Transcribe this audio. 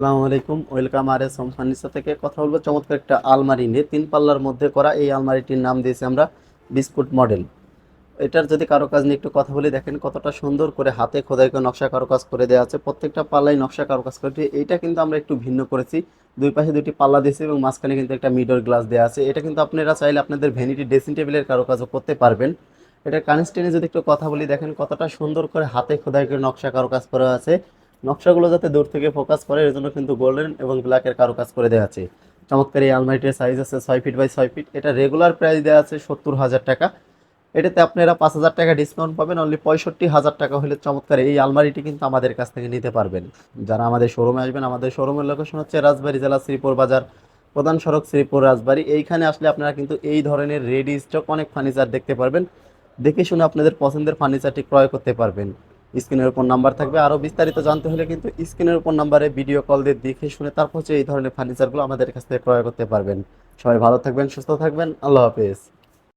আসসালামু আলাইকুম, ওয়েলকাম আর S home furniture থেকে কথা বলবো চমৎকার একটা আলমারি নিয়ে। 3 পাল্লার মধ্যে করা এই আলমারিটির নাম দিয়েছি আমরা বিস্কুট মডেল। এটার যদি কারুকাজ নিয়ে একটু কথা বলি, দেখেন কতটা সুন্দর করে হাতে খোদাই করে নকশা কারুকাজ করে দেওয়া আছে। প্রত্যেকটা পাল্লাই নকশা কারুকাজ করে এইটা কিন্তু আমরা একটু ভিন্ন করেছি। দুই পাশে দুইটি পাল্লা দিয়েছি এবং মাঝখানে কিন্তু একটা মিডল গ্লাস দেওয়া আছে। এটা কিন্তু আপনারা চাইলে আপনাদের ভ্যানিটি ড্রেসিং টেবিলের কারুকাজও করতে পারবেন। এটার কানেক্সটি যদি একটু কথা বলি, দেখেন কতটা সুন্দর করে হাতে খোদাই করে নকশা কারুকাজ করা আছে। নকশাগুলো যাতে দূর থেকে ফোকাস করে এর জন্য কিন্তু গোল্ডেন এবং ব্ল্যাকের কারুকাজ করে দেওয়া আছে। চমৎকার এই আলমারিটির সাইজ আছে 6 ফিট বাই 6 ফিট। এটা রেগুলার প্রাইস দেওয়া আছে 70,000 টাকা। এটাতে আপনারা 5,000 টাকা ডিসকাউন্ট পাবেন, অনলি 65,000 টাকা হলে চমৎকার এই আলমারিটি কিন্তু আমাদের কাছ থেকে নিতে পারবেন। যারা আমাদের শোরুমে আসবেন, আমাদের শোরুমের লোকেশন হচ্ছে রাজবাড়ী জেলা শ্রীপুর বাজার, প্রধান সড়ক শ্রীপুর রাজবাড়ী। এইখানে আসলে আপনারা কিন্তু এই ধরনের রেডি স্টক অনেক ফার্নিচার দেখতে পারবেন। দেখে শুনে আপনাদের পছন্দের ফার্নিচারটি ক্রয় করতে পারবেন। স্ক্রিনের উপর নাম্বার থাকবে। আরও বিস্তারিত জানতে হলে কিন্তু স্ক্রিনের উপর নাম্বারে ভিডিও কল দিয়ে দেখে শুনে তারপর হচ্ছে এই ধরনের ফার্নিচারগুলো আমাদের কাছ থেকে ক্রয় করতে পারবেন। সবাই ভালো থাকবেন, সুস্থ থাকবেন, আল্লাহ হাফেজ।